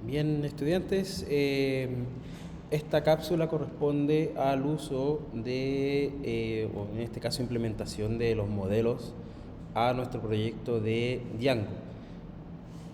Bien, estudiantes, esta cápsula corresponde al uso o en este caso implementación de los modelos a nuestro proyecto de Django.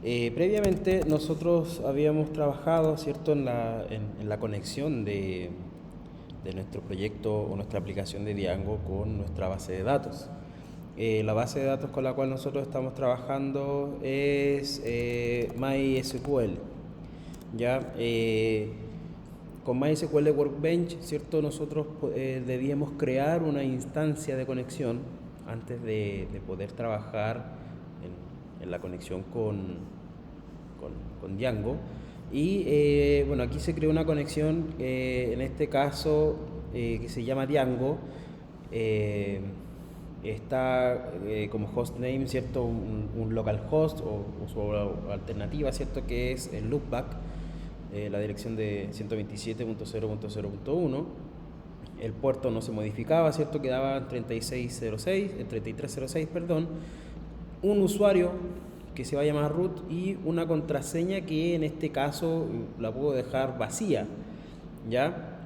Previamente nosotros habíamos trabajado, ¿cierto?, en la conexión de nuestro proyecto o nuestra aplicación de Django con nuestra base de datos. La base de datos con la cual nosotros estamos trabajando es MySQL. Ya, con MySQL Workbench, ¿cierto? Nosotros debíamos crear una instancia de conexión antes de poder trabajar en la conexión con Django. Y bueno, aquí se creó una conexión, en este caso, que se llama Django. Eh, Está como hostname, ¿cierto? Un localhost o su alternativa, ¿cierto? Que es el loopback, la dirección de 127.0.0.1. El puerto no se modificaba, ¿cierto? Quedaba en 3306, perdón. Un usuario que se va a llamar root y una contraseña que en este caso la puedo dejar vacía, ¿ya?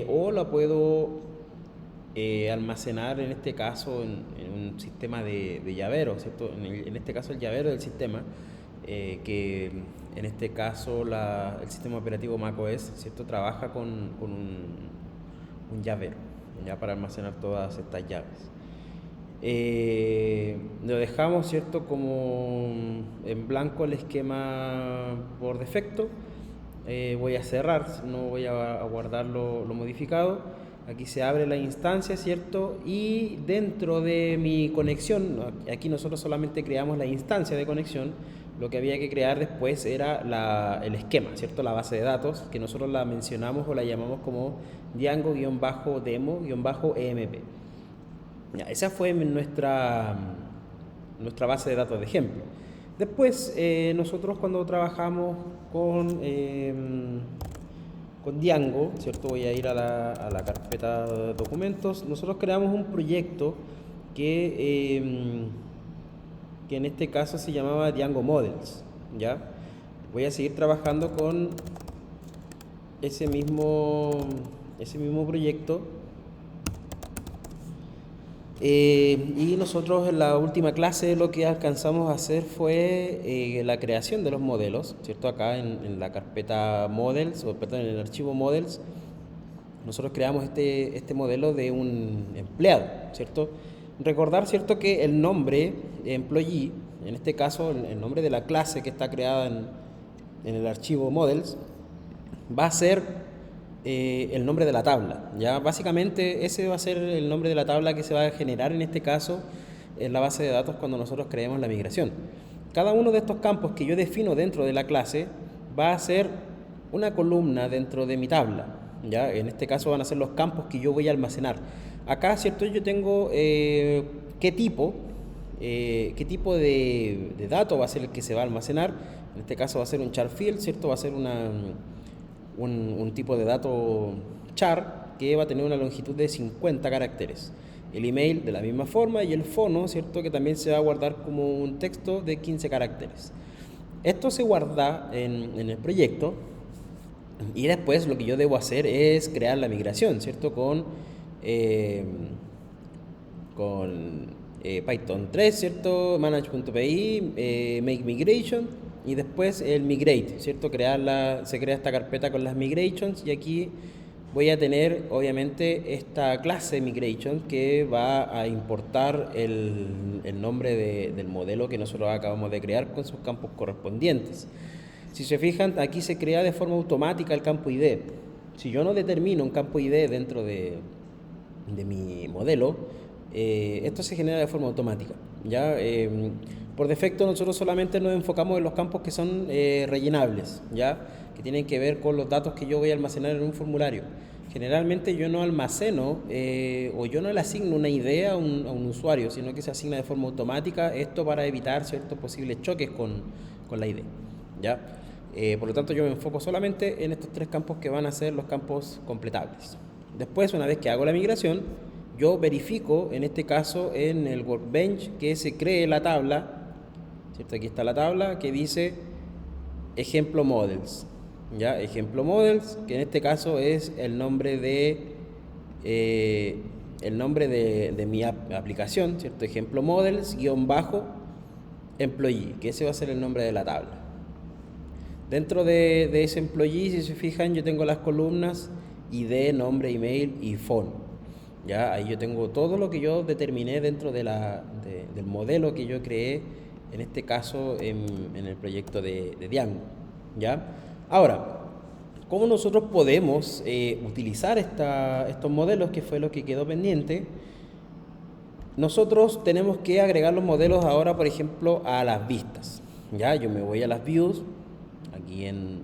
O la puedo almacenar en este caso en un sistema de llavero, ¿cierto? En este caso el llavero del sistema, que en este caso el sistema operativo macOS, ¿cierto? Trabaja con un llavero, ya para almacenar todas estas llaves. Lo dejamos, ¿cierto?, como en blanco el esquema por defecto. Voy a cerrar, no voy a guardar lo modificado. Aquí se abre la instancia, ¿cierto? Y dentro de mi conexión, aquí nosotros solamente creamos la instancia de conexión. Lo que había que crear después era el esquema, ¿cierto? La base de datos, que nosotros la mencionamos o la llamamos como Django-demo-emp. Ya, esa fue nuestra base de datos de ejemplo. Después, nosotros cuando trabajamos con Django, ¿cierto? Voy a ir a la carpeta de documentos. Nosotros creamos un proyecto que en este caso se llamaba Django Models, ¿ya? Voy a seguir trabajando con ese mismo proyecto. Y nosotros en la última clase lo que alcanzamos a hacer fue la creación de los modelos, ¿cierto? Acá en la carpeta Models, o perdón, en el archivo Models, nosotros creamos este modelo de un empleado, ¿cierto? Recordar, ¿cierto?, que el nombre employee, en este caso el nombre de la clase que está creada en el archivo Models, va a ser el nombre de la tabla. Ya básicamente ese va a ser el nombre de la tabla que se va a generar en este caso en la base de datos cuando nosotros creemos la migración. Cada uno de estos campos que yo defino dentro de la clase va a ser una columna dentro de mi tabla. ¿Ya? En este caso van a ser los campos que yo voy a almacenar. Acá, ¿cierto? Yo tengo qué tipo de dato va a ser el que se va a almacenar. En este caso va a ser un char field, ¿cierto? Va a ser un tipo de dato char que va a tener una longitud de 50 caracteres. El email de la misma forma y el fono, ¿cierto?, que también se va a guardar como un texto de 15 caracteres. Esto se guarda en el proyecto y después lo que yo debo hacer es crear la migración, ¿cierto?, con Python 3, ¿cierto?, manage.py, make migration y después el migrate, ¿cierto? Se crea esta carpeta con las migrations y aquí voy a tener obviamente esta clase migration que va a importar el nombre del modelo que nosotros acabamos de crear con sus campos correspondientes. Si se fijan, aquí se crea de forma automática el campo ID. Si yo no determino un campo ID dentro de mi modelo, esto se genera de forma automática, ¿ya? Por defecto nosotros solamente nos enfocamos en los campos que son rellenables, ¿ya?, que tienen que ver con los datos que yo voy a almacenar en un formulario. Generalmente yo no almaceno o yo no le asigno una idea a un usuario, sino que se asigna de forma automática, esto para evitar ciertos posibles choques con la ID, ¿ya? Por lo tanto yo me enfoco solamente en estos tres campos que van a ser los campos completables. Después, una vez que hago la migración, yo verifico, en este caso en el Workbench, que se cree la tabla, ¿cierto? Aquí está la tabla que dice ejemplo models, ¿ya? Ejemplo models, que en este caso es el nombre de mi aplicación, ¿cierto? Ejemplo models guión bajo employee, que ese va a ser el nombre de la tabla. Dentro de ese employee, si se fijan, yo tengo las columnas ID, nombre, email y phone. ¿Ya? Ahí yo tengo todo lo que yo determiné dentro del modelo que yo creé, en este caso en el proyecto de Django. ¿Ya? Ahora, ¿cómo nosotros podemos utilizar estos modelos, que fue lo que quedó pendiente? Nosotros tenemos que agregar los modelos ahora, por ejemplo, a las vistas. ¿Ya? Yo me voy a las views, aquí en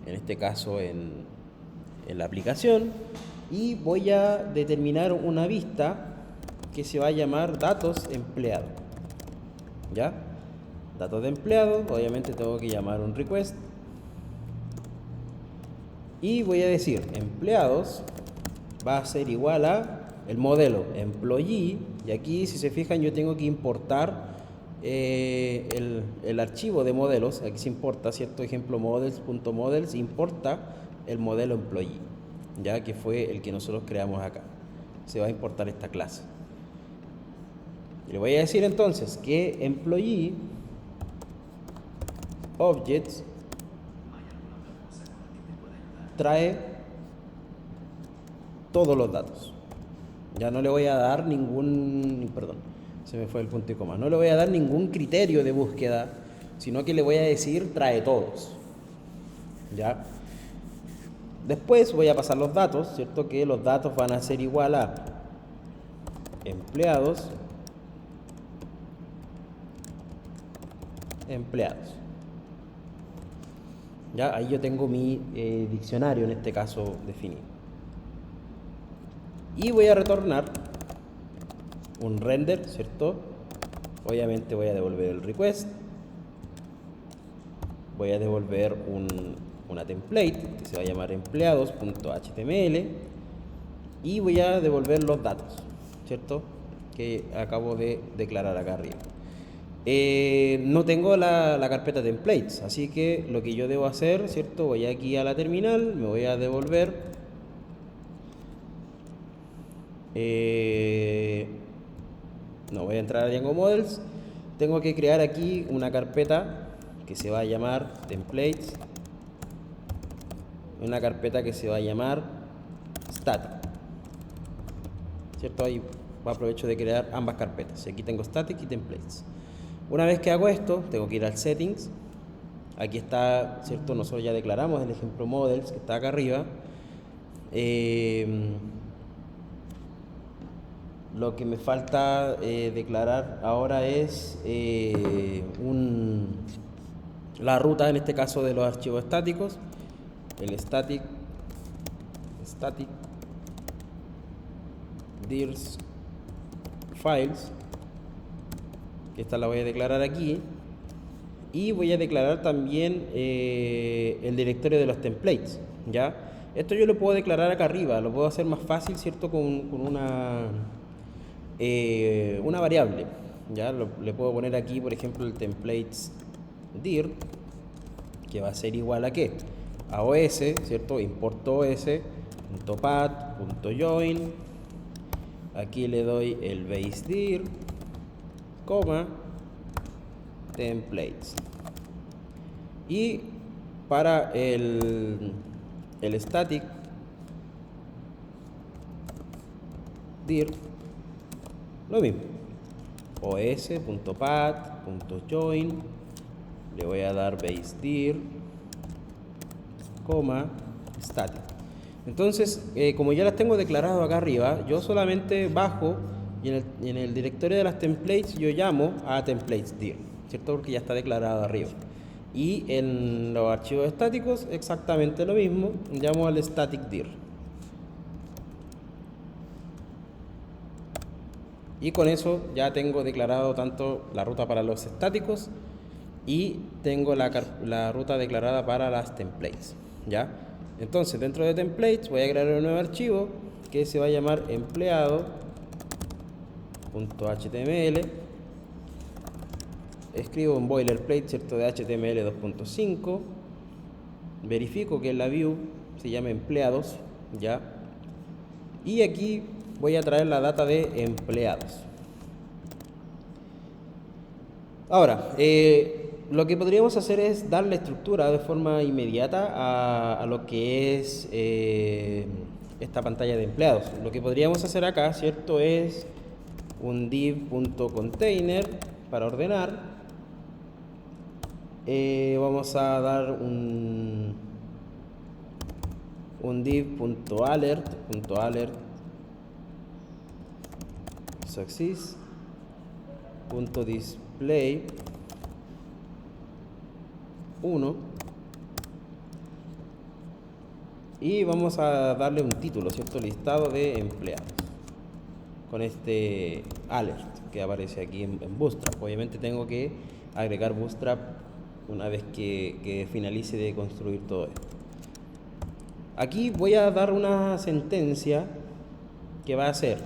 este caso en la aplicación, y voy a determinar una vista que se va a llamar datos empleado. ¿Ya? Datos de empleado, obviamente tengo que llamar un request y voy a decir empleados va a ser igual a el modelo employee, y aquí si se fijan yo tengo que importar el archivo de modelos. Aquí se importa, ¿cierto? Ejemplo models.models importa el modelo employee, ya que fue el que nosotros creamos acá. Se va a importar esta clase. Y le voy a decir entonces que employee objects trae todos los datos. Ya no le voy a dar perdón, se me fue el punto y coma. No le voy a dar ningún criterio de búsqueda, sino que le voy a decir trae todos. ¿Ya? Después voy a pasar los datos, ¿cierto? Que los datos van a ser igual a empleados, ¿Ya? Ahí yo tengo mi diccionario, en este caso, definido. Y voy a retornar un render, ¿cierto? Obviamente voy a devolver el request. Voy a devolver una template que se va a llamar empleados.html y voy a devolver los datos, ¿cierto? Que acabo de declarar acá arriba. No tengo la carpeta templates, así que lo que yo debo hacer, ¿cierto? Voy aquí a la terminal, me voy a devolver no voy a entrar a Django Models. Tengo que crear aquí una carpeta que se va a llamar templates, una carpeta que se va a llamar static, ¿cierto? Ahí aprovecho de crear ambas carpetas. Aquí tengo static y templates. Una vez que hago esto, tengo que ir al settings. Aquí está, ¿cierto? Nosotros ya declaramos el ejemplo models que está acá arriba. Lo que me falta declarar ahora es la ruta, en este caso, de los archivos estáticos. El static dirs files, que esta la voy a declarar aquí, y voy a declarar también el directorio de los templates. ¿Ya? Esto yo lo puedo declarar acá arriba, lo puedo hacer más fácil, ¿cierto? Con una variable. ¿Ya? Le puedo poner aquí, por ejemplo, el templates dir, que va a ser igual a ¿qué? A os, ¿cierto? Importo os.path.join. Aquí le doy el base dir, coma, templates. Y para el static dir, lo mismo, os.path.join, le voy a dar base dir, coma, static. Entonces, como ya las tengo declarado acá arriba, yo solamente bajo y en el directorio de las templates yo llamo a templates dir, ¿cierto? Porque ya está declarado arriba. Y en los archivos estáticos exactamente lo mismo, llamo al static dir. Y con eso ya tengo declarado tanto la ruta para los estáticos y tengo la ruta declarada para las templates. ¿Ya? Entonces, dentro de templates voy a crear un nuevo archivo que se va a llamar empleado.html escribo un boilerplate, ¿cierto? De HTML 2.5, verifico que la view se llama empleados, ¿ya? Y aquí voy a traer la data de empleados. Ahora, lo que podríamos hacer es darle estructura de forma inmediata a lo que es esta pantalla de empleados. Lo que podríamos hacer acá, ¿cierto? Es un div.container para ordenar. Vamos a dar un div.alert success.display 1 y vamos a darle un título, ¿cierto? Listado de empleados con este alert que aparece aquí en Bootstrap. Obviamente tengo que agregar Bootstrap una vez que finalice de construir todo esto. Aquí voy a dar una sentencia que va a ser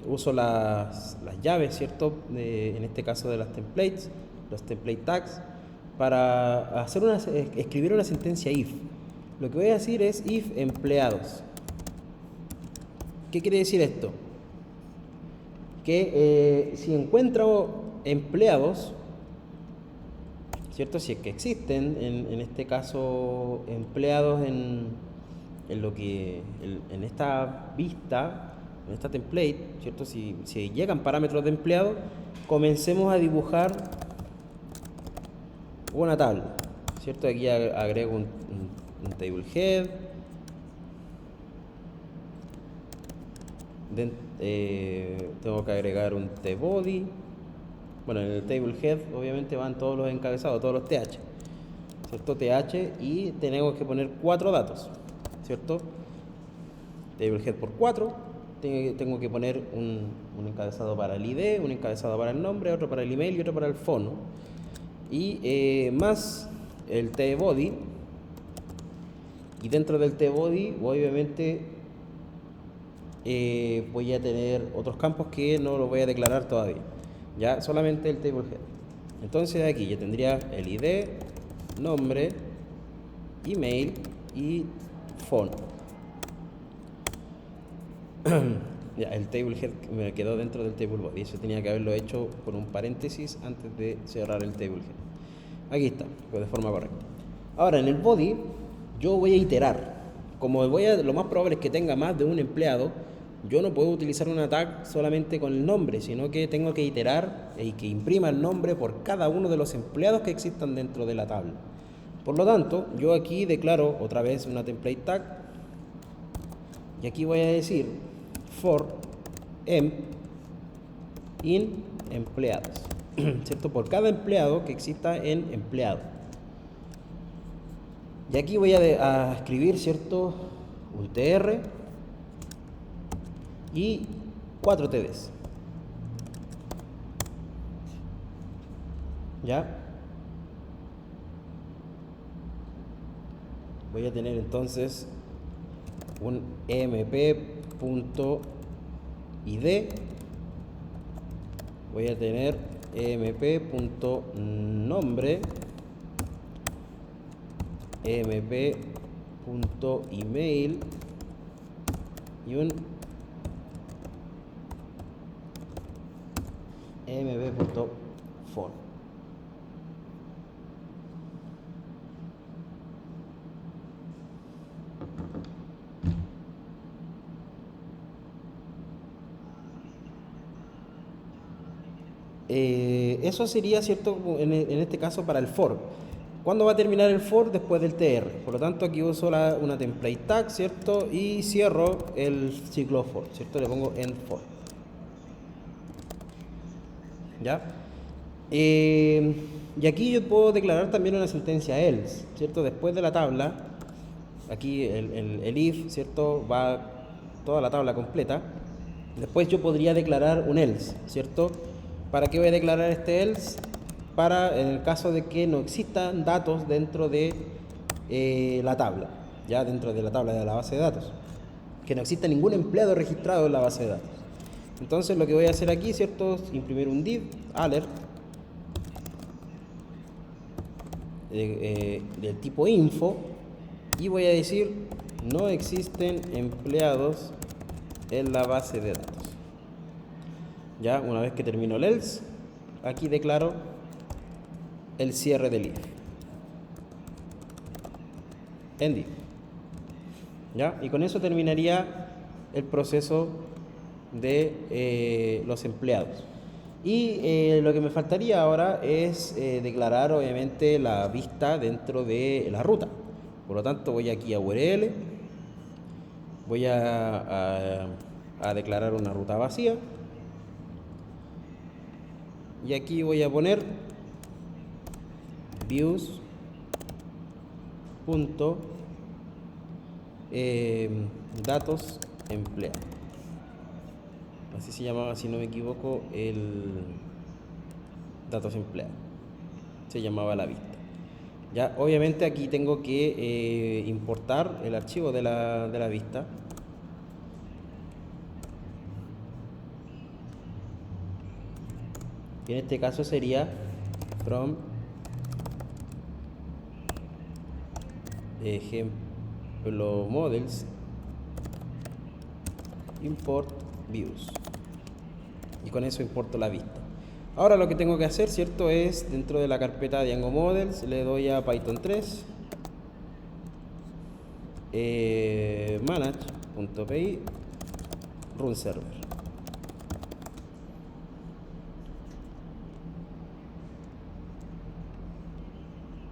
uso las llaves, ¿cierto? En este caso de las templates, los template tags, para escribir una sentencia if. Lo que voy a decir es if empleados. ¿Qué quiere decir esto? Que si encuentro empleados, ¿cierto? Si es que existen, en este caso, empleados en esta vista, en esta template, ¿cierto? Si llegan parámetros de empleado, comencemos a dibujar una tabla, ¿cierto? Aquí agrego un table head, tengo que agregar un tbody. Bueno, en el table head obviamente van todos los encabezados, todos los th, ¿cierto? Th, y tenemos que poner 4 datos, ¿cierto? Table head por 4, tengo que poner un encabezado para el ID, un encabezado para el nombre, otro para el email y otro para el phone, y más el tbody. Y dentro del tbody obviamente voy a tener otros campos que no los voy a declarar todavía, ya solamente el table head. Entonces aquí ya tendría el ID, nombre, email y phone. Ya, el table head me quedó dentro del table body, eso tenía que haberlo hecho con un paréntesis antes de cerrar el table head. Aquí está, pues de forma correcta. Ahora en el body yo voy a iterar. Como lo más probable es que tenga más de un empleado, yo no puedo utilizar una tag solamente con el nombre, sino que tengo que iterar y que imprima el nombre por cada uno de los empleados que existan dentro de la tabla. Por lo tanto, yo aquí declaro otra vez una template tag y aquí voy a decir for emp in empleados, ¿cierto? Por cada empleado que exista en empleado. Y aquí voy a escribir, ¿cierto? Un tr y 4 tds. ¿Ya? Voy a tener entonces un emp.id, voy a tener emp.nombre, emp.email y un emp.phone. Eso sería, ¿cierto? En este caso para el for. ¿Cuándo va a terminar el for? Después del tr. Por lo tanto, aquí uso una template tag, ¿cierto? Y cierro el ciclo for, ¿cierto? Le pongo end for. ¿Ya? Y aquí yo puedo declarar también una sentencia else, ¿cierto? Después de la tabla, aquí el if, ¿cierto? Va toda la tabla completa. Después yo podría declarar un else, ¿cierto? ¿Para qué voy a declarar este else? Para en el caso de que no existan datos dentro de la tabla, ya dentro de la tabla de la base de datos, que no exista ningún empleado registrado en la base de datos. Entonces lo que voy a hacer aquí, ¿cierto? Es imprimir un div alert del tipo info y voy a decir no existen empleados en la base de datos. Ya, una vez que termino el else, aquí declaro el cierre del if. End if. ¿Ya? Y con eso terminaría el proceso de los empleados. Y lo que me faltaría ahora es declarar obviamente la vista dentro de la ruta. Por lo tanto voy aquí a URL, voy a declarar una ruta vacía y aquí voy a poner views punto datos empleados. Así se llamaba, si no me equivoco, el datos empleados. Se llamaba la vista. Ya, obviamente aquí tengo que importar el archivo de la vista. Y en este caso sería from ejemplo models import views. Y con eso importo la vista. Ahora lo que tengo que hacer, ¿cierto? Es dentro de la carpeta Django Models, le doy a Python 3, manage.py, run server.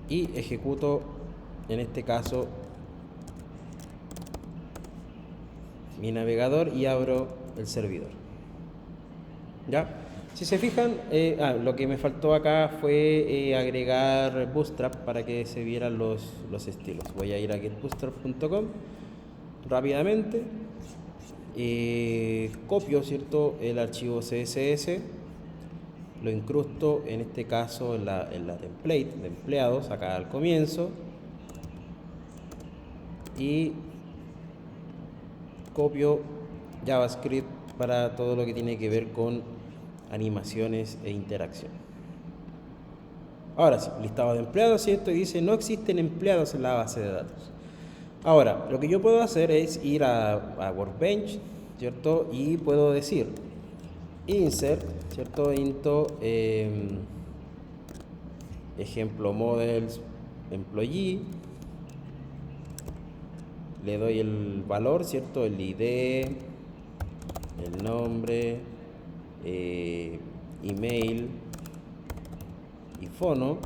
Y ejecuto, en este caso, mi navegador y abro el servidor. ¿Ya? Si se fijan, lo que me faltó acá fue agregar Bootstrap para que se vieran los estilos. Voy a ir a getbootstrap.com rápidamente. Copio, ¿cierto?, el archivo CSS, lo incrusto en este caso en la template de empleados, acá al comienzo, y copio JavaScript para todo lo que tiene que ver con animaciones e interacción. Ahora sí, listado de empleados, ¿cierto? Y dice no existen empleados en la base de datos. Ahora, lo que yo puedo hacer es ir a Workbench, ¿cierto? Y puedo decir insert, ¿cierto? Into ejemplo models employee, le doy el valor, ¿cierto? El ID, el nombre, email y fono,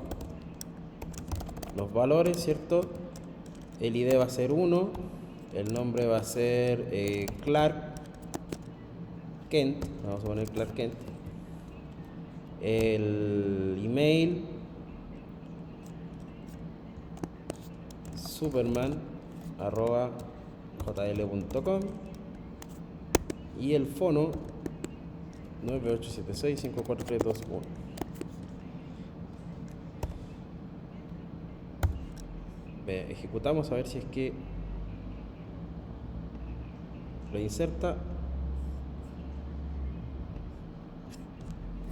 los valores, ¿cierto? El ID va a ser 1, el nombre va a ser Clark Kent, vamos a poner Clark Kent, el email superman@jl.com y el fono 9876-54321. Ejecutamos a ver si es que lo inserta.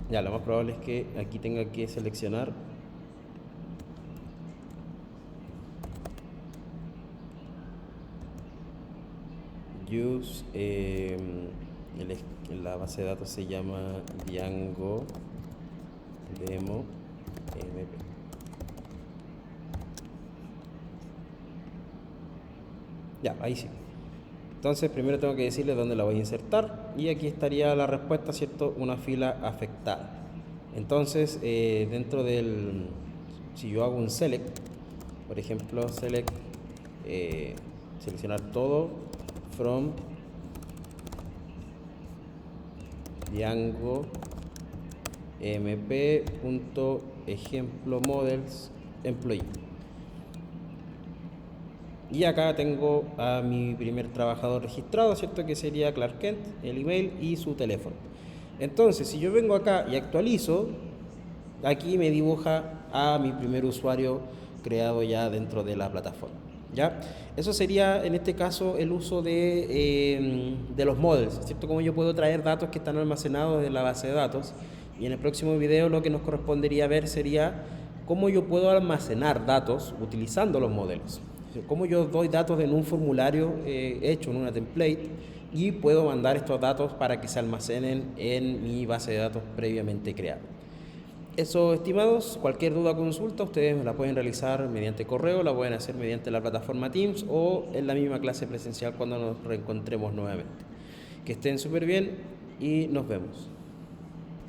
Ya, lo más probable es que aquí tenga que seleccionar use, la base de datos se llama Django Demo MP. Ya, ahí sí. Entonces primero tengo que decirle dónde la voy a insertar y aquí estaría la respuesta, ¿cierto? Una fila afectada. Entonces dentro del, si yo hago un select, por ejemplo select, seleccionar todo from Django mp.ejemplo models employee. Y acá tengo a mi primer trabajador registrado, ¿cierto? Que sería Clark Kent, el email y su teléfono. Entonces, si yo vengo acá y actualizo, aquí me dibuja a mi primer usuario creado ya dentro de la plataforma. ¿Ya? Eso sería en este caso el uso de los models, ¿cierto? Cómo yo puedo traer datos que están almacenados en la base de datos. Y en el próximo video lo que nos correspondería ver sería cómo yo puedo almacenar datos utilizando los modelos. Cómo yo doy datos en un formulario hecho en una template y puedo mandar estos datos para que se almacenen en mi base de datos previamente creada. Eso, estimados, cualquier duda o consulta ustedes me la pueden realizar mediante correo, la pueden hacer mediante la plataforma Teams o en la misma clase presencial cuando nos reencontremos nuevamente. Que estén súper bien y nos vemos.